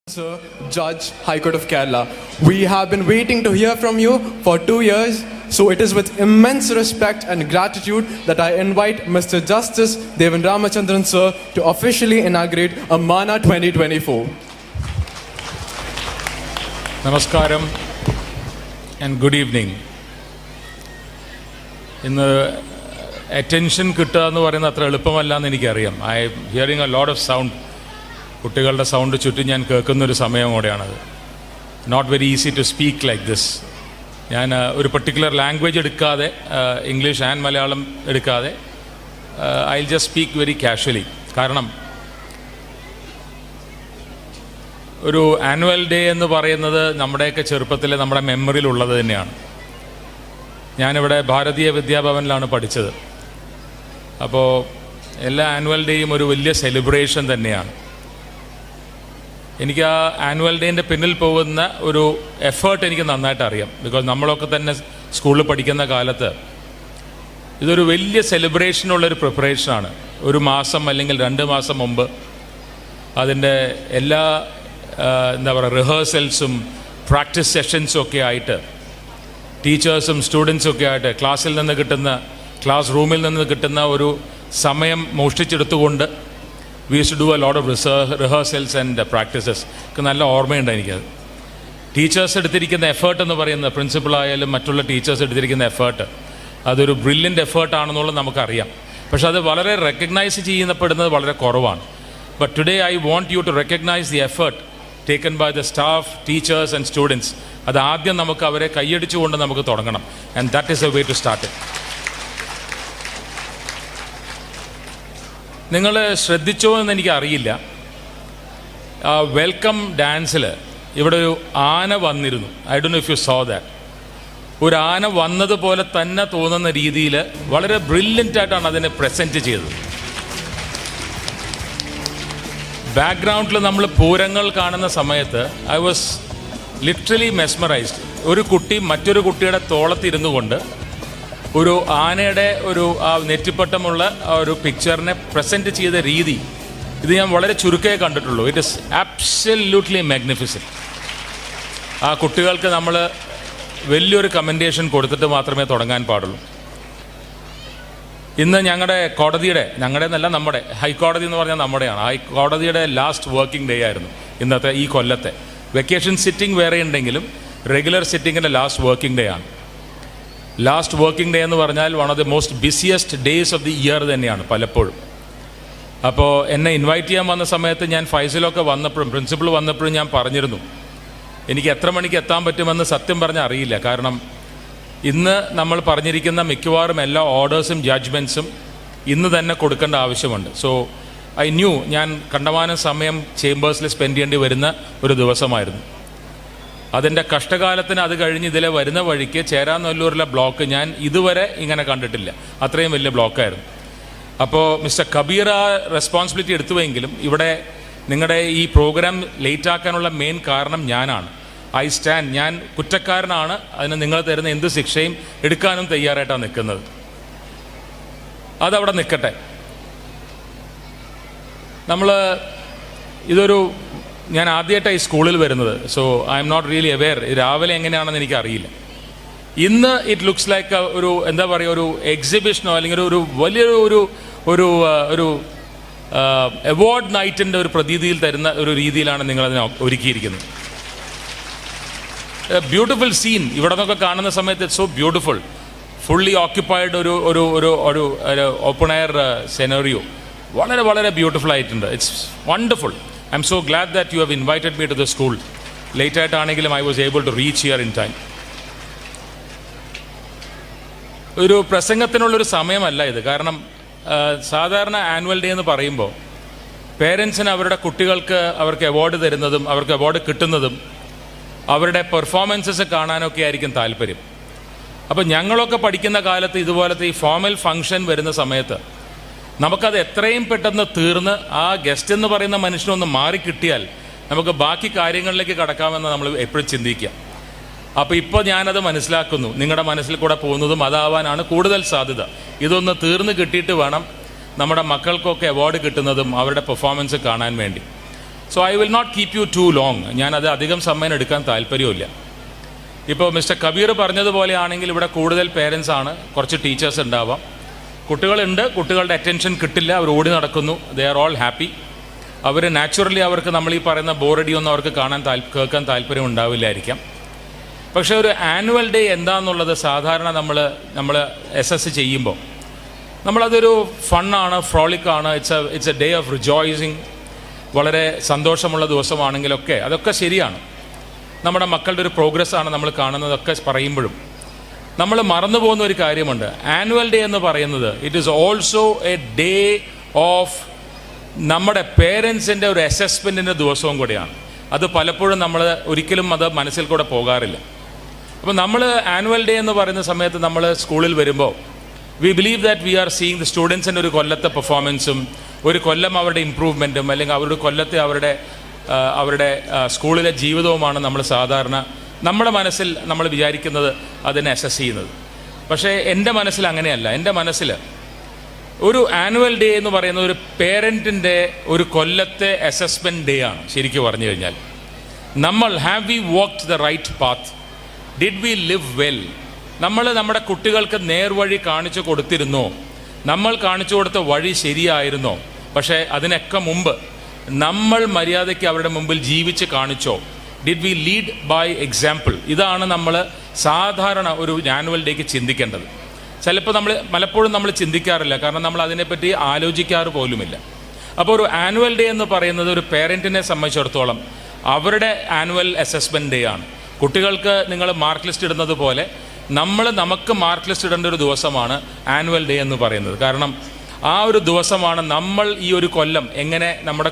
Sir, Judge, High Court of Kerala. We have been waiting to hear from you for 2 years, so it is with immense respect and gratitude that I invite Mr. Justice Devan Ramachandran Sir to officially inaugurate Ammana 2024. Namaskaram and good evening. ഇന്ന് attention കിട്ടുക എന്ന് പറയുന്നത് അത്ര എളുപ്പമല്ല എന്ന് എനിക്കറിയാം. I hearing a lot of sound. കുട്ടികളുടെ sound ചുറ്റും ഞാൻ കേൾക്കുന്നൊരു സമയം കൂടെയാണത്. Not very easy to speak like this. ഞാൻ ഒരു പർട്ടിക്കുലർ ലാംഗ്വേജ് എടുക്കാതെ, ഇംഗ്ലീഷ് ആൻഡ് മലയാളം എടുക്കാതെ, I will just speak very casually. കാരണം ഒരു ആനുവൽ ഡേ എന്ന് പറയുന്നത് നമ്മുടെയൊക്കെ ചെറുപ്പത്തിൽ നമ്മുടെ മെമ്മറിയിലുള്ളത് തന്നെയാണ്. ഞാനിവിടെ ഭാരതീയ വിദ്യാഭവനിലാണ് പഠിച്ചത്. അപ്പോൾ എല്ലാ ആനുവൽ ഡേയും ഒരു വലിയ സെലിബ്രേഷൻ തന്നെയാണ്. എനിക്ക് ആ ആനുവൽ ഡേൻ്റെ പിന്നിൽ പോകുന്ന ഒരു എഫേർട്ട് എനിക്ക് നന്നായിട്ട് അറിയാം. ബിക്കോസ് നമ്മളൊക്കെ തന്നെ സ്കൂളിൽ പഠിക്കുന്ന കാലത്ത് ഇതൊരു വലിയ സെലിബ്രേഷനുള്ളൊരു പ്രിപ്പറേഷനാണ്. ഒരു മാസം അല്ലെങ്കിൽ 2 മാസം മുമ്പ് അതിൻ്റെ എല്ലാ എന്താ പറയുക റിഹേഴ്സൽസും പ്രാക്ടീസ് സെഷൻസും ഒക്കെ ആയിട്ട് ടീച്ചേഴ്സും സ്റ്റുഡൻസും ഒക്കെ ആയിട്ട് ക്ലാസ് റൂമിൽ നിന്ന് കിട്ടുന്ന ഒരു സമയം മോഷ്ടിച്ചെടുത്തുകൊണ്ട് we use to do a lot of rehearsals and practices. നല്ല ഓർമ്മയുണ്ട് എനിക്കത്. ടീച്ചേഴ്സ് എടുത്തിരിക്കുന്ന എഫേർട്ട് എന്ന് പറയുന്നത്, പ്രിൻസിപ്പളായാലും മറ്റുള്ള ടീച്ചേഴ്സ് എടുത്തിരിക്കുന്ന എഫേർട്ട്, അതൊരു ബ്രില്യൻ്റ് എഫേർട്ടാണെന്നുള്ളത് നമുക്കറിയാം. പക്ഷെ അത് വളരെ റെക്കഗ്നൈസ് ചെയ്യപ്പെടുന്നത് വളരെ കുറവാണ്. But today I want you to recognise the effort taken by the staff, teachers and students. അത് ആദ്യം നമുക്ക് അവരെ കൈയടിച്ചുകൊണ്ട് നമുക്ക് തുടങ്ങണം. And that is a way to start it. നിങ്ങൾ ശ്രദ്ധിച്ചോ എന്ന് എനിക്കറിയില്ല, വെൽക്കം ഡാൻസിൽ ഇവിടെ ഒരു ആന വന്നിരുന്നു. I don't know if you so that. ഒരു ആന വന്നതുപോലെ തന്നെ തോന്നുന്ന രീതിയിൽ വളരെ ബ്രില്യൻ്റായിട്ടാണ് അതിനെ പ്രസൻറ്റ് ചെയ്തത്. ബാക്ക്ഗ്രൗണ്ടിൽ നമ്മൾ പൂരങ്ങൾ കാണുന്ന സമയത്ത് ഐ വാസ് ലിറ്ററലി മെസ്മറൈസ്ഡ്. ഒരു കുട്ടി മറ്റൊരു കുട്ടിയുടെ തോളത്തിരുന്നു കൊണ്ട് ഒരു ആനയുടെ ഒരു ആ നെറ്റിപ്പട്ടമുള്ള ഒരു പിക്ചറിനെ പ്രസൻറ്റ് ചെയ്ത രീതി, ഇത് ഞാൻ വളരെ ചുരുക്കേ കണ്ടിട്ടുള്ളൂ. It is absolutely magnificent. ആ കുട്ടികൾക്ക് നമ്മൾ വലിയൊരു കമൻഡേഷൻ കൊടുത്തിട്ട് മാത്രമേ തുടങ്ങാൻ പാടുള്ളൂ. ഇന്ന് നമ്മുടെ ഹൈക്കോടതി എന്ന് പറഞ്ഞാൽ നമ്മുടെയാണ്. ഹൈക്കോടതിയുടെ ലാസ്റ്റ് വർക്കിംഗ് ഡേ ആയിരുന്നു ഇന്നത്തെ ഈ കൊല്ലത്തെ. വെക്കേഷൻ സിറ്റിംഗ് വേറെ ഉണ്ടെങ്കിലും റെഗുലർ സിറ്റിങ്ങിൻ്റെ ലാസ്റ്റ് വർക്കിംഗ് ഡേ ആണ്. ലാസ്റ്റ് വർക്കിംഗ് ഡേ എന്ന് പറഞ്ഞാൽ one of the most busiest days of the year തന്നെയാണ് പലപ്പോഴും. അപ്പോൾ എന്നെ ഇൻവൈറ്റ് ചെയ്യാൻ വന്ന സമയത്ത് ഞാൻ ഫൈസലൊക്കെ വന്നപ്പോഴും പ്രിൻസിപ്പൾ വന്നപ്പോഴും ഞാൻ പറഞ്ഞിരുന്നു എനിക്ക് എത്ര മണിക്ക് എത്താൻ പറ്റുമെന്ന് സത്യം പറഞ്ഞാൽ അറിയില്ല. കാരണം ഇന്ന് നമ്മൾ പറഞ്ഞിരിക്കുന്ന മിക്കവാറും എല്ലാ ഓർഡേഴ്സും ജഡ്ജ്മെൻറ്റ്സും ഇന്ന് തന്നെ കൊടുക്കേണ്ട ആവശ്യമുണ്ട്. സോ ഐ ന്യൂ ഞാൻ കണ്ടമാനം സമയം ചേംബേഴ്സിൽ സ്പെൻഡ് ചെയ്യേണ്ടി വരുന്ന ഒരു ദിവസമായിരുന്നു. അതിൻ്റെ കഷ്ടകാലത്തിന് അത് കഴിഞ്ഞ് ഇതിലെ വരുന്ന വഴിക്ക് ചേരാനല്ലൂരിലെ ബ്ലോക്ക് ഞാൻ ഇതുവരെ ഇങ്ങനെ കണ്ടിട്ടില്ല. അത്രയും വലിയ ബ്ലോക്കായിരുന്നു. അപ്പോൾ മിസ്റ്റർ കബീർ ആ റെസ്പോൺസിബിലിറ്റി എടുത്തുവെങ്കിലും ഇവിടെ നിങ്ങളുടെ ഈ പ്രോഗ്രാം ലേറ്റ് ആക്കാനുള്ള മെയിൻ കാരണം ഞാനാണ്. ഞാൻ കുറ്റക്കാരനാണ്. അതിന് നിങ്ങൾ തരുന്ന എന്ത് ശിക്ഷയും എടുക്കാനും തയ്യാറായിട്ടാണ് നിൽക്കുന്നത്. അതവിടെ നിൽക്കട്ടെ. ഞാൻ ആദ്യമായിട്ടാണ് ഈ സ്കൂളിൽ വരുന്നത്. So I am not really aware രാവിലെ എങ്ങനെയാണെന്ന് എനിക്കറിയില്ല. ഇന്ന് ഇറ്റ് ലുക്സ് ലൈക്ക് ഒരു എന്താ പറയുക, ഒരു എക്സിബിഷനോ അല്ലെങ്കിൽ ഒരു വലിയൊരു ഒരു അവാർഡ് നൈറ്റിൻ്റെ ഒരു പ്രതീതിയിൽ തരുന്ന ഒരു രീതിയിലാണ് നിങ്ങളതിനെ ഒരുക്കിയിരിക്കുന്നത്. ബ്യൂട്ടിഫുൾ സീൻ ഇവിടെ നിന്നൊക്കെ കാണുന്ന സമയത്ത് it's so beautiful. Fully occupied ഒരു ഓപ്പൺ എയർ സെനറിയോ വളരെ വളരെ ബ്യൂട്ടിഫുൾ ആയിട്ടുണ്ട്. It's wonderful. I'm so glad that you have invited me to the school. Late ആയിട്ടാണെങ്കിലും I was able to reach here in time. ഒരു പ്രസംഗത്തിനുള്ളൊരു സമയമല്ല ഇത്. കാരണം സാധാരണ ആനുവൽ ഡേ എന്ന് പറയുമ്പോൾ പേരൻസിന് അവരുടെ കുട്ടികൾക്ക് അവർക്ക് അവാർഡ് തരുന്നതും അവർക്ക് അവാർഡ് കിട്ടുന്നതും അവരുടെ പെർഫോമൻസസ് കാണാനൊക്കെ ആയിരിക്കും താല്പര്യം. അപ്പോൾ ഞങ്ങളൊക്കെ പഠിക്കുന്ന കാലത്ത് ഇതുപോലത്തെ ഈ ഫോർമൽ ഫംഗ്ഷൻ വരുന്ന സമയത്ത് നമുക്കത് എത്രയും പെട്ടെന്ന് തീർന്ന് ആ ഗസ്റ്റ് എന്ന് പറയുന്ന മനുഷ്യനൊന്ന് മാറിക്കിട്ടിയാൽ നമുക്ക് ബാക്കി കാര്യങ്ങളിലേക്ക് കടക്കാമെന്ന് നമ്മൾ എപ്പോഴും ചിന്തിക്കുക. അപ്പോൾ ഇപ്പോൾ ഞാനത് മനസ്സിലാക്കുന്നു. നിങ്ങളുടെ മനസ്സിൽ കൂടെ പോകുന്നതും അതാവാനാണ് കൂടുതൽ സാധ്യത. ഇതൊന്ന് തീർന്ന് കിട്ടിയിട്ട് വേണം നമ്മുടെ മക്കൾക്കൊക്കെ അവാർഡ് കിട്ടുന്നതും അവരുടെ പെർഫോമൻസ് കാണാൻ വേണ്ടി. So I will not keep you too long. ഞാനത് അധികം സമയം എടുക്കാൻ താല്പര്യമില്ല. ഇപ്പോൾ മിസ്റ്റർ കബീർ പറഞ്ഞതുപോലെ ആണെങ്കിൽ ഇവിടെ കൂടുതൽ പേരൻസ് ആണ്, കുറച്ച് ടീച്ചേഴ്സ് ഉണ്ടാവാം. കുട്ടികളുണ്ട്, കുട്ടികളുടെ അറ്റൻഷൻ കിട്ടില്ല, അവർ ഓടി നടക്കുന്നു, ദേ ആർ ഓൾ ഹാപ്പി. അവർ നാച്ചുറലി അവർക്ക് നമ്മൾ ഈ പറയുന്ന ബോറടിയൊന്നും അവർക്ക് കേൾക്കാൻ താല്പര്യം ഉണ്ടാവില്ലായിരിക്കാം. പക്ഷേ ഒരു ആനുവൽ ഡേ എന്താണെന്നുള്ളത് സാധാരണ നമ്മൾ എസ് ചെയ്യുമ്പോൾ നമ്മളതൊരു ഫണ്ണാണ്, ഫ്രോളിക്കാണ്, it's a day of rejoicing. വളരെ സന്തോഷമുള്ള ദിവസമാണെങ്കിലൊക്കെ അതൊക്കെ ശരിയാണ്. നമ്മുടെ മക്കളുടെ ഒരു പ്രോഗ്രസ്സാണ് നമ്മൾ കാണുന്നതൊക്കെ പറയുമ്പോഴും നമ്മൾ മറന്നു പോകുന്ന ഒരു കാര്യമുണ്ട്. ആനുവൽ ഡേ എന്ന് പറയുന്നത് it is also A day of നമ്മുടെ പേരൻസിൻ്റെ ഒരു അസസ്മെൻറ്റിൻ്റെ ദിവസവും കൂടിയാണ്. അത് പലപ്പോഴും നമ്മൾ ഒരിക്കലും അത് മനസ്സിൽ കൂടെ പോകാറില്ല. അപ്പോൾ നമ്മൾ ആനുവൽ ഡേ എന്ന് പറയുന്ന സമയത്ത് നമ്മൾ സ്കൂളിൽ വരുമ്പോൾ we believe that we are seeing the സ്റ്റുഡൻസിൻ്റെ ഒരു കൊല്ലത്തെ പെർഫോമൻസും ഒരു കൊല്ലം അവരുടെ ഇമ്പ്രൂവ്മെൻറ്റും അല്ലെങ്കിൽ അവരുടെ കൊല്ലത്തെ അവരുടെ സ്കൂളിലെ ജീവിതവുമാണ് നമ്മൾ സാധാരണ നമ്മുടെ മനസ്സിൽ നമ്മൾ വിചാരിക്കുന്നത്, അതിനെ അസസ് ചെയ്യുന്നത്. പക്ഷേ എൻ്റെ മനസ്സിൽ അങ്ങനെയല്ല. എൻ്റെ മനസ്സിൽ ഒരു ആനുവൽ ഡേ എന്ന് പറയുന്നത് ഒരു പേരൻറ്റിൻ്റെ ഒരു കൊല്ലത്തെ അസസ്മെൻറ്റ് ഡേ ആണ്. ശരിക്കും പറഞ്ഞു കഴിഞ്ഞാൽ നമ്മൾ have we walked the right path, did we live well, നമ്മൾ നമ്മുടെ കുട്ടികൾക്ക് നേർവഴി കാണിച്ചു കൊടുത്തിരുന്നോ, നമ്മൾ കാണിച്ചു കൊടുത്ത വഴി ശരിയായിരുന്നോ, പക്ഷേ അതിനൊക്കെ മുമ്പ് നമ്മൾ മര്യാദയ്ക്ക് അവരുടെ മുമ്പിൽ ജീവിച്ച് കാണിച്ചോ, did we lead by example. ഇതാണ് നമ്മൾ സാധാരണ ഒരു ആനുവൽ ഡേക്ക് ചിന്തിക്കേണ്ടത്. ചിലപ്പോൾ പലപ്പോഴും നമ്മൾ ചിന്തിക്കാറില്ല, കാരണം നമ്മൾ അതിനെപ്പറ്റി ആലോചിക്കാറ് പോലുമില്ല. അപ്പോൾ ഒരു ആനുവൽ ഡേ എന്ന് പറയുന്നത് ഒരു പേരൻറ്റിനെ സംബന്ധിച്ചിടത്തോളം അവരുടെ ആനുവൽ അസസ്മെൻറ്റ് ഡേ ആണ്. കുട്ടികൾക്ക് നിങ്ങൾ മാർക്ക് ലിസ്റ്റ് ഇടുന്നത് പോലെ നമുക്ക് മാർക്ക് ലിസ്റ്റ് ഇടേണ്ട ഒരു ദിവസമാണ് ആനുവൽ ഡേ എന്ന് പറയുന്നത്. കാരണം ആ ഒരു ദിവസമാണ് നമ്മൾ ഈ ഒരു കൊല്ലം എങ്ങനെ നമ്മുടെ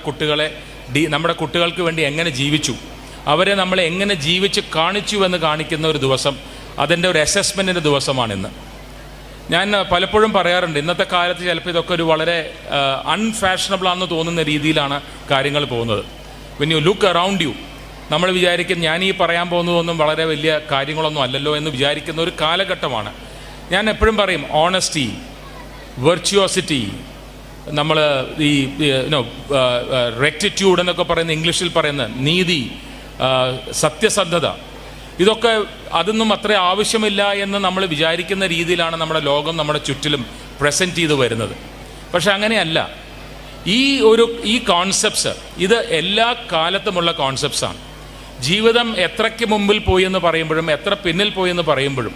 കുട്ടികൾക്ക് വേണ്ടി എങ്ങനെ ജീവിച്ചു, അവരെ നമ്മൾ എങ്ങനെ ജീവിച്ച് കാണിച്ചു എന്ന് കാണിക്കുന്ന ഒരു ദിവസം, അതിൻ്റെ ഒരു അസസ്മെൻറ്റിൻ്റെ ദിവസമാണിന്ന്. ഞാൻ പലപ്പോഴും പറയാറുണ്ട്, ഇന്നത്തെ കാലത്ത് ചിലപ്പോൾ ഇതൊക്കെ ഒരു വളരെ അൺഫാഷനബിൾ ആണെന്ന് തോന്നുന്ന രീതിയിലാണ് കാര്യങ്ങൾ പോകുന്നത്. When you look around U, നമ്മൾ വിചാരിക്കും ഞാൻ ഈ പറയാൻ പോകുന്നതൊന്നും വളരെ വലിയ കാര്യങ്ങളൊന്നും അല്ലല്ലോ എന്ന് വിചാരിക്കുന്ന ഒരു കാലഘട്ടമാണ്. ഞാൻ എപ്പോഴും പറയും ഓണസ്റ്റി, വെർച്വോസിറ്റി, നമ്മൾ ഈ റെക്റ്റിറ്റ്യൂഡ് എന്നൊക്കെ പറയുന്ന ഇംഗ്ലീഷിൽ പറയുന്ന നീതി, സത്യസന്ധത, ഇതൊക്കെ അതൊന്നും അത്ര ആവശ്യമില്ല എന്ന് നമ്മൾ വിചാരിക്കുന്ന രീതിയിലാണ് നമ്മുടെ ലോകം നമ്മുടെ ചുറ്റിലും പ്രസൻറ്റ് ചെയ്ത് വരുന്നത്. പക്ഷെ അങ്ങനെയല്ല. ഈ കോൺസെപ്റ്റ്സ് ഇത് എല്ലാ കാലത്തുമുള്ള കോൺസെപ്റ്റ്സാണ്. ജീവിതം എത്രയ്ക്ക് മുമ്പിൽ പോയി എന്ന് പറയുമ്പോഴും എത്ര പിന്നിൽ പോയി എന്ന് പറയുമ്പോഴും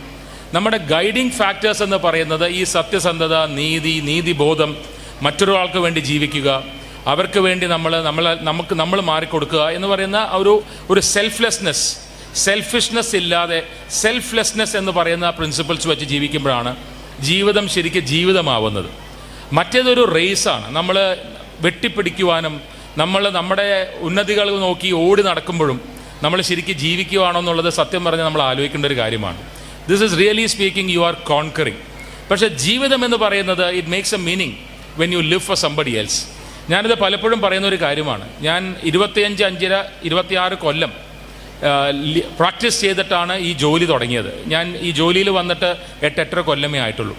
നമ്മുടെ ഗൈഡിങ് ഫാക്ടേഴ്സ് എന്ന് പറയുന്നത് ഈ സത്യസന്ധത, നീതിബോധം, മറ്റൊരാൾക്ക് വേണ്ടി ജീവിക്കുക, അവർക്ക് വേണ്ടി നമ്മൾ മാറിക്കൊടുക്കുക എന്ന് പറയുന്ന ഒരു സെൽഫിഷ്നെസ് ഇല്ലാതെ സെൽഫ്ലെസ്നെസ് എന്ന് പറയുന്ന പ്രിൻസിപ്പിൾസ് വെച്ച് ജീവിക്കുമ്പോഴാണ് ജീവിതം ശരിക്കും ജീവിതമാവുന്നത്. മറ്റേതൊരു റേസാണ്. നമ്മൾ വെട്ടിപ്പിടിക്കുവാനും നമ്മുടെ ഉന്നതികൾ നോക്കി ഓടി നടക്കുമ്പോഴും നമ്മൾ ശരിക്കും ജീവിക്കുവാണോ എന്നുള്ളത് സത്യം പറഞ്ഞാൽ നമ്മൾ ആലോചിക്കേണ്ട ഒരു കാര്യമാണ്. This is really speaking you are conquering. പക്ഷേ ജീവിതം എന്ന് പറയുന്നത് it makes A meaning when you live four somebody else. ഞാനിത് പലപ്പോഴും പറയുന്ന ഒരു കാര്യമാണ്. ഞാൻ 25-26 കൊല്ലം പ്രാക്ടീസ് ചെയ്തിട്ടാണ് ഈ ജോലി തുടങ്ങിയത്. ഞാൻ ഈ ജോലിയിൽ വന്നിട്ട് 8-8 കൊല്ലമേ ആയിട്ടുള്ളൂ.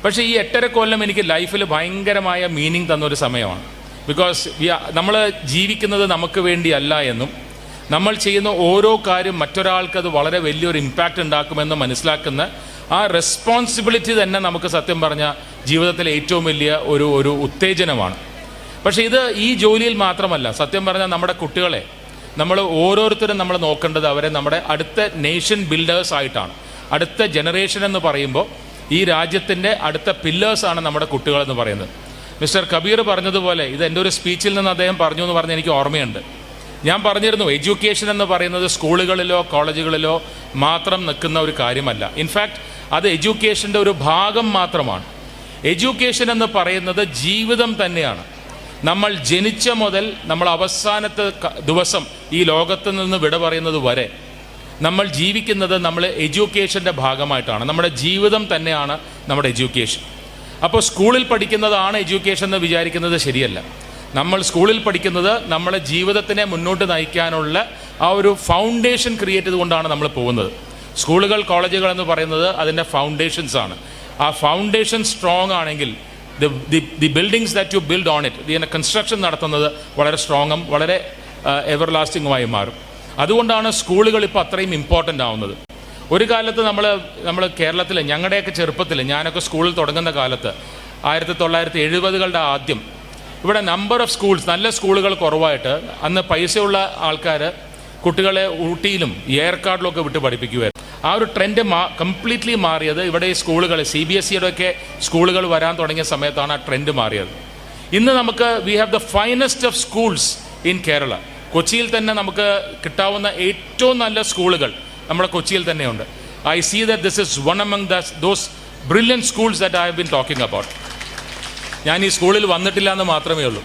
പക്ഷേ ഈ 8.5 കൊല്ലം എനിക്ക് ലൈഫിൽ ഭയങ്കരമായ മീനിങ് തന്നൊരു സമയമാണ്. ബിക്കോസ് നമ്മൾ ജീവിക്കുന്നത് നമുക്ക് വേണ്ടിയല്ല എന്നും നമ്മൾ ചെയ്യുന്ന ഓരോ കാര്യം മറ്റൊരാൾക്ക് അത് വളരെ വലിയൊരു ഇമ്പാക്റ്റ് ഉണ്ടാക്കുമെന്ന് മനസ്സിലാക്കുന്ന ആ റെസ്പോൺസിബിലിറ്റി തന്നെ നമുക്ക് സത്യം പറഞ്ഞാൽ ജീവിതത്തിലെ ഏറ്റവും വലിയ ഒരു ഉത്തേജനമാണ്. പക്ഷേ ഇത് ഈ ജോലിയിൽ മാത്രമല്ല, സത്യം പറഞ്ഞാൽ നമ്മുടെ കുട്ടികളെ നമ്മൾ ഓരോരുത്തരും നമ്മൾ നോക്കേണ്ടത് അവരെ നമ്മുടെ അടുത്ത നേഷൻ ബിൽഡേഴ്സ് ആയിട്ടാണ്. അടുത്ത ജനറേഷൻ എന്ന് പറയുമ്പോൾ ഈ രാജ്യത്തിൻ്റെ അടുത്ത പില്ലേഴ്സാണ് നമ്മുടെ കുട്ടികളെന്ന് പറയുന്നത്. മിസ്റ്റർ കബീർ പറഞ്ഞതുപോലെ ഇത് എൻ്റെ ഒരു സ്പീച്ചിൽ നിന്ന് അദ്ദേഹം പറഞ്ഞു എന്ന് പറഞ്ഞ് എനിക്ക് ഓർമ്മയുണ്ട്. ഞാൻ പറഞ്ഞിരുന്നു, എഡ്യൂക്കേഷൻ എന്ന് പറയുന്നത് സ്കൂളുകളിലോ കോളേജുകളിലോ മാത്രം നിൽക്കുന്ന ഒരു കാര്യമല്ല. ഇൻഫാക്റ്റ് അത് എഡ്യൂക്കേഷൻ്റെ ഒരു ഭാഗം മാത്രമാണ്. എഡ്യൂക്കേഷൻ എന്ന് പറയുന്നത് ജീവിതം തന്നെയാണ്. നമ്മൾ ജനിച്ച മുതൽ നമ്മൾ അവസാനത്തെ ദിവസം ഈ ലോകത്ത് നിന്ന് വിട പറയുന്നത് വരെ നമ്മൾ ജീവിക്കുന്നത് നമ്മൾ എഡ്യൂക്കേഷൻ്റെ ഭാഗമായിട്ടാണ്. നമ്മുടെ ജീവിതം തന്നെയാണ് നമ്മുടെ എഡ്യൂക്കേഷൻ. അപ്പോൾ സ്കൂളിൽ പഠിക്കുന്നതാണ് എഡ്യൂക്കേഷൻ എന്ന് വിചാരിക്കുന്നത് ശരിയല്ല. നമ്മൾ സ്കൂളിൽ പഠിക്കുന്നത് നമ്മളെ ജീവിതത്തിനെ മുന്നോട്ട് നയിക്കാനുള്ള ആ ഒരു ഫൗണ്ടേഷൻ ക്രിയേറ്റ് ചെയ്തുകൊണ്ടാണ് നമ്മൾ പോകുന്നത്. സ്കൂളുകൾ കോളേജുകൾ എന്ന് പറയുന്നത് അതിൻ്റെ ഫൗണ്ടേഷൻസാണ്. ആ ഫൗണ്ടേഷൻ സ്ട്രോങ് ആണെങ്കിൽ the buildings that you build on it, ഇതിൻ്റെ കൺസ്ട്രക്ഷൻ നടത്തുന്നത് വളരെ സ്ട്രോങ്ങും വളരെ എവർലാസ്റ്റിങ്ങുമായി മാറും. അതുകൊണ്ടാണ് സ്കൂളുകൾ ഇപ്പോൾ അത്രയും ഇമ്പോർട്ടൻ്റ് ആവുന്നത്. ഒരു കാലത്ത് നമ്മൾ കേരളത്തിൽ ഞങ്ങളുടെയൊക്കെ ചെറുപ്പത്തിൽ, ഞാനൊക്കെ സ്കൂളിൽ തുടങ്ങുന്ന കാലത്ത് 1970കളുടെ ആദ്യം ഇവിടെ നമ്പർ ഓഫ് സ്കൂൾസ്, നല്ല സ്കൂളുകൾ കുറവായിട്ട് അന്ന് പൈസയുള്ള ആൾക്കാർ കുട്ടികളെ ഊട്ടിയിലും ഏർക്കാടിലൊക്കെ വിട്ട് പഠിപ്പിക്കുമായിരുന്നു. ആ ഒരു ട്രെൻഡ് കംപ്ലീറ്റ്ലി മാറിയത് ഇവിടെ ഈ സ്കൂളുകൾ CBSEയുടെ ഒക്കെ സ്കൂളുകൾ വരാൻ തുടങ്ങിയ സമയത്താണ് ആ ട്രെൻഡ് മാറിയത്. ഇന്ന് നമുക്ക് we have the finest of schools in Kerala. കൊച്ചിയിൽ തന്നെ നമുക്ക് കിട്ടാവുന്ന ഏറ്റവും നല്ല സ്കൂളുകൾ നമ്മുടെ കൊച്ചിയിൽ തന്നെയുണ്ട്. I see that this is one among those brilliant schools that I have been talking about. ഞാൻ ഈ സ്കൂളിൽ വന്നിട്ടില്ല എന്ന് മാത്രമേ ഉള്ളൂ.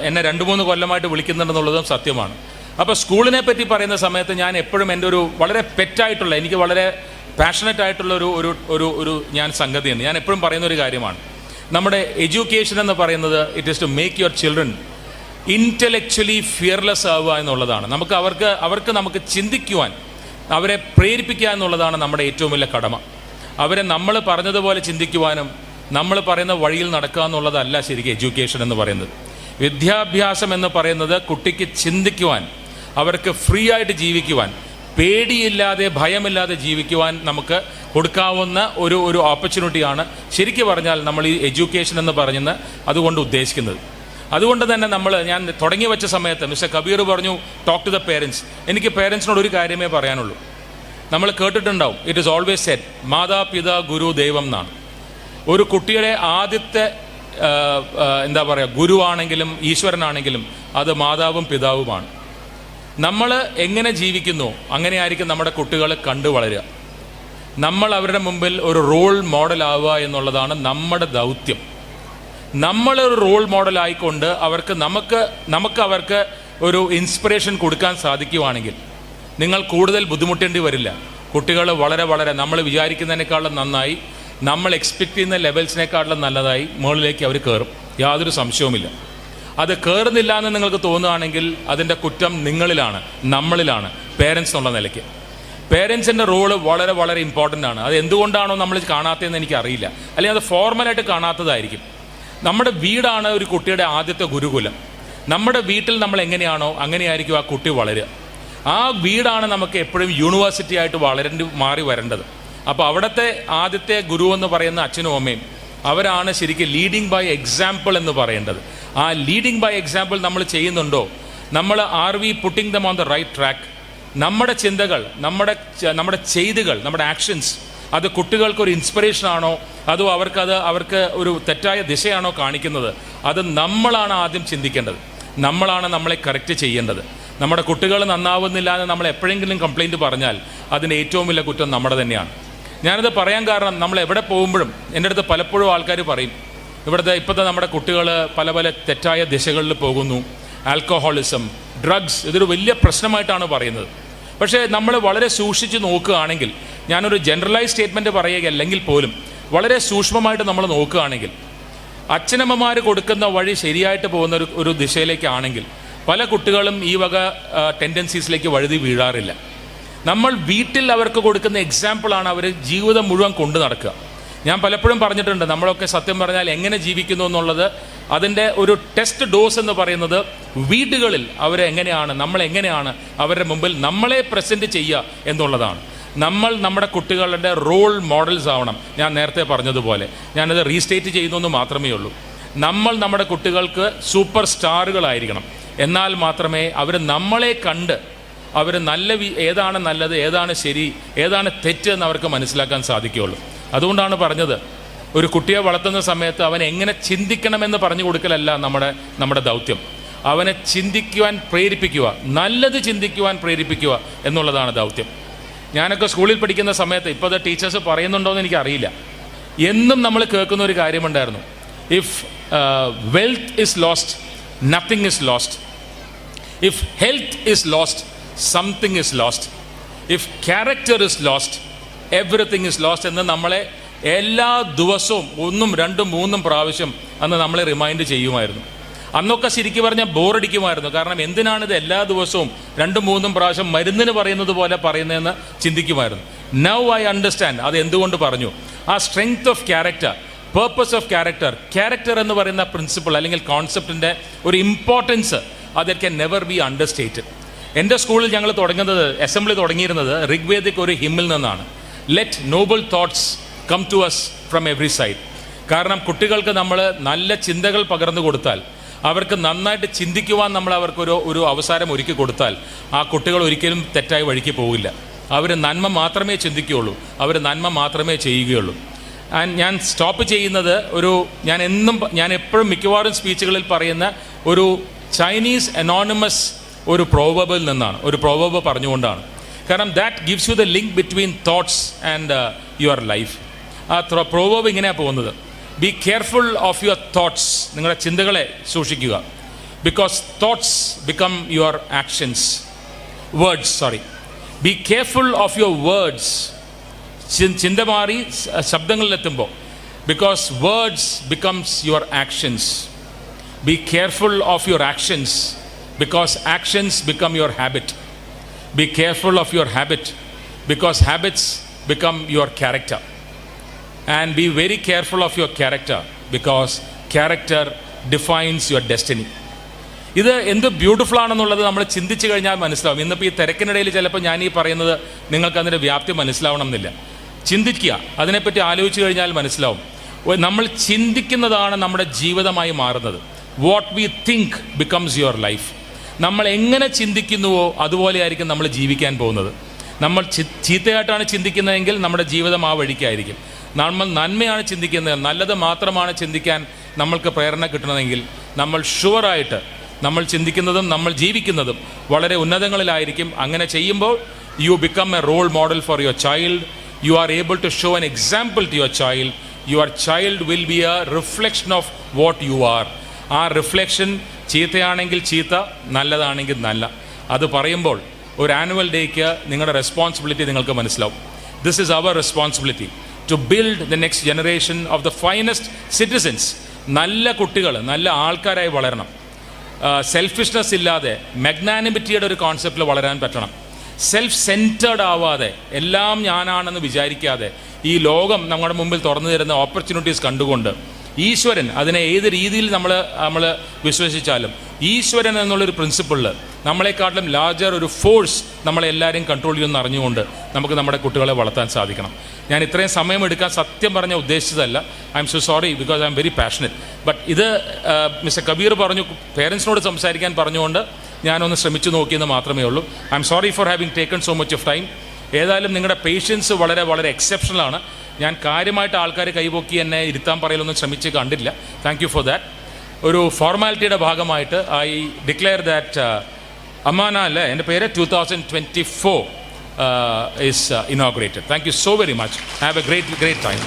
എന്നെ 2-3 കൊല്ലമായിട്ട് വിളിക്കുന്നുണ്ടെന്നുള്ളതും സത്യമാണ്. അപ്പോൾ സ്കൂളിനെ പറ്റി പറയുന്ന സമയത്ത് ഞാൻ എപ്പോഴും എൻ്റെ ഒരു വളരെ പെറ്റായിട്ടുള്ള, എനിക്ക് വളരെ പാഷനറ്റ് ആയിട്ടുള്ള ഒരു ഞാൻ സംഗതിയുണ്ട്. ഞാൻ എപ്പോഴും പറയുന്ന ഒരു കാര്യമാണ്, നമ്മുടെ എഡ്യൂക്കേഷൻ എന്ന് പറയുന്നത് it is to make your children intellectually fearless ആവുക എന്നുള്ളതാണ്. അവർക്ക് നമുക്ക് ചിന്തിക്കുവാൻ, അവരെ പ്രേരിപ്പിക്കുക എന്നുള്ളതാണ് നമ്മുടെ ഏറ്റവും വലിയ കടമ. അവരെ നമ്മൾ പറഞ്ഞതുപോലെ ചിന്തിക്കുവാനും നമ്മൾ പറയുന്ന വഴിയിൽ നടക്കുക എന്നുള്ളതല്ല ശരിക്കും എഡ്യൂക്കേഷൻ എന്ന് പറയുന്നത്. വിദ്യാഭ്യാസം എന്ന് പറയുന്നത് കുട്ടിക്ക് ചിന്തിക്കുവാൻ, അവർക്ക് ഫ്രീ ആയിട്ട് ജീവിക്കുവാൻ, പേടിയില്ലാതെ ഭയമില്ലാതെ ജീവിക്കുവാൻ നമുക്ക് കൊടുക്കാവുന്ന ഒരു ഓപ്പർച്യൂണിറ്റിയാണ് ശരിക്കും പറഞ്ഞാൽ നമ്മൾ ഈ എഡ്യൂക്കേഷൻ എന്ന് പറഞ്ഞത് അതുകൊണ്ട് ഉദ്ദേശിക്കുന്നത്. അതുകൊണ്ട് തന്നെ ഞാൻ തുടങ്ങി വെച്ച സമയത്ത് മിസ്റ്റർ കബീർ പറഞ്ഞു ടോക്ക് ടു ദ പേരൻസ്. എനിക്ക് പേരൻസിനോട് ഒരു കാര്യമേ പറയാനുള്ളൂ. നമ്മൾ കേട്ടിട്ടുണ്ടാവും, ഇറ്റ് ഈസ് ഓൾവേസ് സെഡ് മാതാപിതാ ഗുരു ദൈവം എന്നാണ്. ഒരു കുട്ടിയുടെ ആദ്യത്തെ എന്താ പറയുക, ഗുരുവാണെങ്കിലും ഈശ്വരനാണെങ്കിലും അത് മാതാവും പിതാവുമാണ്. നമ്മൾ എങ്ങനെ ജീവിക്കുന്നു അങ്ങനെയായിരിക്കും നമ്മുടെ കുട്ടികൾ കണ്ടു വളരുക. നമ്മൾ അവരുടെ മുമ്പിൽ ഒരു റോൾ മോഡൽ ആവുക എന്നുള്ളതാണ് നമ്മുടെ ദൗത്യം. നമ്മളൊരു റോൾ മോഡൽ ആയിക്കൊണ്ട് നമുക്ക് അവർക്ക് ഒരു ഇൻസ്പിറേഷൻ കൊടുക്കാൻ സാധിക്കുവാണെങ്കിൽ നിങ്ങൾ കൂടുതൽ ബുദ്ധിമുട്ടേണ്ടി വരില്ല. കുട്ടികൾ വളരെ നമ്മൾ വിചാരിക്കുന്നതിനേക്കാളും നന്നായി, നമ്മൾ എക്സ്പെക്റ്റ് ചെയ്യുന്ന ലെവൽസിനേക്കാളും നല്ലതായി മുകളിലേക്ക് അവർ കയറും, യാതൊരു സംശയവുമില്ല. അത് കയറുന്നില്ല എന്ന് നിങ്ങൾക്ക് തോന്നുകയാണെങ്കിൽ അതിൻ്റെ കുറ്റം നിങ്ങളിലാണ്, നമ്മളിലാണ്, പേരൻസ് എന്നുള്ള നിലയ്ക്ക്. പേരൻസിൻ്റെ റോള് വളരെ ഇമ്പോർട്ടൻ്റ് ആണ്. അത് എന്തുകൊണ്ടാണോ നമ്മൾ കാണാത്തതെന്ന് എനിക്കറിയില്ല, അല്ലെങ്കിൽ അത് ഫോർമലായിട്ട് കാണാത്തതായിരിക്കും. നമ്മുടെ വീടാണ് ഒരു കുട്ടിയുടെ ആദ്യത്തെ ഗുരുകുലം. നമ്മുടെ വീട്ടിൽ നമ്മൾ എങ്ങനെയാണോ അങ്ങനെയായിരിക്കും ആ കുട്ടി വളരുക. ആ വീടാണ് നമുക്ക് എപ്പോഴും യൂണിവേഴ്സിറ്റി ആയിട്ട് മാറി വരേണ്ടത്. അപ്പോൾ അവിടുത്തെ ആദ്യത്തെ ഗുരു എന്ന് പറയുന്ന അച്ഛനും അമ്മയും അവരാണ് ശരിക്കും ലീഡിങ് ബൈ എക്സാമ്പിൾ എന്ന് പറയേണ്ടത്. ആ ലീഡിങ് ബൈ എക്സാമ്പിൾ നമ്മൾ ചെയ്യുന്നുണ്ടോ? Are we putting them on the right track? നമ്മുടെ ചിന്തകൾ, നമ്മുടെ ചെയ്തികൾ, നമ്മുടെ ആക്ഷൻസ് അത് കുട്ടികൾക്കൊരു ഇൻസ്പിറേഷൻ ആണോ, അതോ അവർക്ക് ഒരു തെറ്റായ ദിശയാണോ കാണിക്കുന്നത്? അത് നമ്മളാണ് ആദ്യം ചിന്തിക്കേണ്ടത്. നമ്മളാണ് നമ്മളെ കറക്റ്റ് ചെയ്യേണ്ടത്. നമ്മുടെ കുട്ടികൾ നന്നാവുന്നില്ല എന്ന് നമ്മൾ എപ്പോഴെങ്കിലും കംപ്ലൈൻറ്റ് പറഞ്ഞാൽ അതിൻ്റെ ഏറ്റവും വലിയ കുറ്റം നമ്മുടെ തന്നെയാണ്. ഞാനത് പറയാൻ കാരണം, നമ്മൾ എവിടെ പോകുമ്പോഴും എൻ്റെ അടുത്ത് പലപ്പോഴും ആൾക്കാർ പറയും, ഇപ്പോഴത്തെ നമ്മുടെ കുട്ടികൾ പല തെറ്റായ ദിശകളിൽ പോകുന്നു, ആൽക്കഹോളിസം, ഡ്രഗ്സ്, ഇതൊരു വലിയ പ്രശ്നമായിട്ടാണ് പറയുന്നത്. പക്ഷേ നമ്മൾ വളരെ സൂക്ഷിച്ച് നോക്കുകയാണെങ്കിൽ, ഞാനൊരു ജനറലൈസ് സ്റ്റേറ്റ്മെൻറ്റ് പറയുകയല്ലെങ്കിൽ പോലും വളരെ സൂക്ഷ്മമായിട്ട് നമ്മൾ നോക്കുകയാണെങ്കിൽ, അച്ഛനമ്മമാർ കൊടുക്കുന്ന വഴി ശരിയായിട്ട് പോകുന്ന ഒരു ദിശയിലേക്കാണെങ്കിൽ പല കുട്ടികളും ഈ വക ടെൻഡൻസീസിലേക്ക് വഴുതി വീഴാറില്ല. നമ്മൾ വീട്ടിൽ അവർക്ക് കൊടുക്കുന്ന എക്സാമ്പിളാണ് അവർ ജീവിതം മുഴുവൻ കൊണ്ടു നടക്കുക. ഞാൻ പലപ്പോഴും പറഞ്ഞിട്ടുണ്ട്, നമ്മളൊക്കെ സത്യം പറഞ്ഞാൽ എങ്ങനെ ജീവിക്കുന്നു എന്നുള്ളത് അതിൻ്റെ ഒരു ടെസ്റ്റ് ഡോസ് എന്ന് പറയുന്നത് വീടുകളിൽ നമ്മളെങ്ങനെയാണ് അവരുടെ മുമ്പിൽ നമ്മളെ പ്രസൻറ്റ് ചെയ്യുക എന്നുള്ളതാണ്. നമ്മുടെ കുട്ടികളുടെ റോൾ മോഡൽസ് ആവണം. ഞാൻ നേരത്തെ പറഞ്ഞതുപോലെ, ഞാനത് റീസ്റ്റേറ്റ് ചെയ്യുന്നു മാത്രമേ ഉള്ളൂ. നമ്മുടെ കുട്ടികൾക്ക് സൂപ്പർ സ്റ്റാറുകളായിരിക്കണം. എന്നാൽ മാത്രമേ അവർ നമ്മളെ കണ്ട് അവർ ഏതാണ് നല്ലത്, ഏതാണ് ശരി, ഏതാണ് തെറ്റ് എന്ന് അവർക്ക് മനസ്സിലാക്കാൻ സാധിക്കുകയുള്ളൂ. അതുകൊണ്ടാണ് പറഞ്ഞത്, ഒരു കുട്ടിയെ വളർത്തുന്ന സമയത്ത് അവൻ എങ്ങനെ ചിന്തിക്കണമെന്ന് പറഞ്ഞു കൊടുക്കലല്ല നമ്മുടെ ദൗത്യം. അവനെ ചിന്തിക്കുവാൻ പ്രേരിപ്പിക്കുക, നല്ലത് ചിന്തിക്കുവാൻ പ്രേരിപ്പിക്കുക എന്നുള്ളതാണ് ദൗത്യം. ഞാനൊക്കെ സ്കൂളിൽ പഠിക്കുന്ന സമയത്ത്, ഇപ്പോൾ അത് ടീച്ചേഴ്സ് പറയുന്നുണ്ടോ എന്ന് എനിക്കറിയില്ല, എന്നും നമ്മൾ കേൾക്കുന്ന ഒരു കാര്യമുണ്ടായിരുന്നു, if wealth is lost, nothing is lost. If health is lost, something is lost. If character is lost, everything is lost എന്ന് നമ്മളെ എല്ലാ ദിവസവും 1, 2, 3 പ്രാവശ്യം അന്ന് നമ്മളെ റിമൈൻഡ് ചെയ്യുമായിരുന്നു. അന്നൊക്കെ ശരിക്കും പറഞ്ഞാൽ ബോറടിക്കുമായിരുന്നു. കാരണം എന്തിനാണിത് എല്ലാ ദിവസവും 2, 3 പ്രാവശ്യം മരുന്നിന് പറയുന്നത് പോലെ പറയുന്നതെന്ന് ചിന്തിക്കുമായിരുന്നു. നൗ ഐ അണ്ടർസ്റ്റാൻഡ് അത് എന്തുകൊണ്ട് പറഞ്ഞു. ആ strength of character, purpose of character എന്ന് പറയുന്ന പ്രിൻസിപ്പിൾ അല്ലെങ്കിൽ കോൺസെപ്റ്റിൻ്റെ ഒരു importance that can never be understated. എൻ്റെ സ്കൂളിൽ ഞങ്ങൾ അസംബ്ലി തുടങ്ങിയിരുന്നത് ഋഗ്വേദിക് ഒരു ഹിമ്മിൽ നിന്നാണ്. Let noble thoughts come to us from every side. കാരണം കുട്ടികൾക്ക് നമ്മൾ നല്ല ചിന്തകൾ പകർന്നു കൊടുത്താൽ, അവർക്ക് നന്നായിട്ട് ചിന്തിക്കുവാൻ നമ്മൾ ഒരു അവസരം ഒരുക്കി കൊടുത്താൽ, ആ കുട്ടികൾ ഒരിക്കലും തെറ്റായ വഴിക്ക് പോകില്ല. അവർ നന്മ മാത്രമേ ചിന്തിക്കുകയുള്ളൂ, അവർ നന്മ മാത്രമേ ചെയ്യുകയുള്ളൂ. ആൻഡ് ഞാൻ സ്റ്റോപ്പ് ചെയ്യുന്നത് ഞാൻ എപ്പോഴും മിക്കവാറും സ്പീച്ചുകളിൽ പറയുന്ന ഒരു ചൈനീസ് അനോണിമസ് ഒരു പ്രോവർബിൽ നിന്നാണ്, ഒരു പ്രോവർബ് പറഞ്ഞുകൊണ്ടാണ്. കാരണം that gives you the link between thoughts and your life. ആ പ്രോവർബ് ഇങ്ങനെയാണ് പോകുന്നത്: be careful of your thoughts. നിങ്ങളുടെ ചിന്തകളെ സൂക്ഷിക്കുക. Because thoughts become your actions. Be careful of your words. ചിന്ത മാറി ശബ്ദങ്ങളിലെത്തുമ്പോൾ, because words becomes your actions. Be careful of your actions, because actions become your habit. Be careful of your habit, because habits become your character. And be very careful of your character, because character defines your destiny. ഇത് എന്ത് beautiful ആണെന്നുള്ളത് നമ്മൾ ചിന്തിച്ചു കഴിഞ്ഞാൽ മനസ്സിലാവും. ഇന്നിപ്പോൾ ഈ തിരക്കിനിടയിൽ ചിലപ്പോൾ ഞാൻ ഈ പറയുന്നത് നിങ്ങൾക്ക് അതിൻ്റെ വ്യാപ്തി മനസ്സിലാവണം എന്നില്ല. ചിന്തിക്കുക, അതിനെപ്പറ്റി ആലോചിച്ച് കഴിഞ്ഞാൽ മനസ്സിലാവും. നമ്മൾ ചിന്തിക്കുന്നതാണ് നമ്മുടെ ജീവിതമായി മാറുന്നത്. What we think becomes your life. നമ്മൾ എങ്ങനെ ചിന്തിക്കുന്നുവോ അതുപോലെ ആയിരിക്കും നമ്മൾ ജീവിക്കാൻ പോകുന്നത്. നമ്മൾ ചീത്തയായിട്ടാണ് ചിന്തിക്കുന്നതെങ്കിൽ നമ്മുടെ ജീവിതം ആ വഴിക്കായിരിക്കും. നമ്മൾ നന്മയാണ് ചിന്തിക്കുന്നത്, നല്ലത് മാത്രമാണ് ചിന്തിക്കാൻ നമ്മൾക്ക് പ്രേരണ കിട്ടണമെങ്കിൽ നമ്മൾ ഷുവറായിട്ട് നമ്മൾ ചിന്തിക്കുന്നതും നമ്മൾ ജീവിക്കുന്നതും വളരെ ഉന്നതങ്ങളിലായിരിക്കും. അങ്ങനെ ചെയ്യുമ്പോൾ you become a role model for your child. You are able to show an example to your child. Your child will be a reflection of what you are. ആ റിഫ്ലക്ഷൻ ചീത്തയാണെങ്കിൽ ചീത്ത, നല്ലതാണെങ്കിൽ നല്ല. അത് പറയുമ്പോൾ ഒരു ആനുവൽ ഡേക്ക് നിങ്ങളുടെ റെസ്പോൺസിബിലിറ്റി നിങ്ങൾക്ക് മനസ്സിലാവും. This is our responsibility to build the next generation of the finest citizens. നല്ല കുട്ടികൾ നല്ല ആൾക്കാരായി വളരണം. സെൽഫിഷ്നെസ് ഇല്ലാതെ മാഗ്നാനിമിറ്റിയുടെ ഒരു കോൺസെപ്റ്റിൽ വളരാൻ പറ്റണം. സെൽഫ് സെൻറ്റേർഡ് ആവാതെ, എല്ലാം ഞാനാണെന്ന് വിചാരിക്കാതെ, ഈ ലോകം നമ്മുടെ മുമ്പിൽ തുറന്നു തരുന്ന ഓപ്പർച്യൂണിറ്റീസ് കണ്ടുകൊണ്ട് ഈശ്വരൻ, അതിനെ ഏത് രീതിയിൽ നമ്മൾ വിശ്വസിച്ചാലും ഈശ്വരൻ എന്നുള്ളൊരു പ്രിൻസിപ്പിളിൽ നമ്മളെക്കാട്ടിലും ലാർജർ ഒരു ഫോഴ്സ് നമ്മളെല്ലാവരും കൺട്രോൾ ചെയ്യുമെന്ന് അറിഞ്ഞുകൊണ്ട് നമുക്ക് നമ്മുടെ കുട്ടികളെ വളർത്താൻ സാധിക്കണം. ഞാൻ ഇത്രയും സമയം എടുക്കാൻ സത്യം പറഞ്ഞ ഉദ്ദേശിച്ചതല്ല. I'm so sorry, because I'm very passionate. But ഇത് മിസ്റ്റർ കബീർ പറഞ്ഞു, പേരൻസിനോട് സംസാരിക്കാൻ പറഞ്ഞുകൊണ്ട് ഞാനൊന്ന് ശ്രമിച്ചു നോക്കിയെന്ന് മാത്രമേ ഉള്ളൂ. I'm sorry for having taken so much of time. ഏതായാലും നിങ്ങളുടെ പേഷ്യൻസ് വളരെ വളരെ എക്സെപ്ഷണലാണ്. ഞാൻ കാര്യമായിട്ട് ആൾക്കാർ കൈപൊക്കി എന്നെ ഇരുത്താൻ പറയലൊന്നും ശ്രമിച്ച് കണ്ടില്ല. Thank you for that. ഒരു ഫോർമാലിറ്റിയുടെ ഭാഗമായിട്ട് ഐ ഡിക്ലെയർ ദാറ്റ് അമാന അല്ലേ എൻ്റെ പേര് 2024 is inaugurated. Thank you so very much. Have a great time.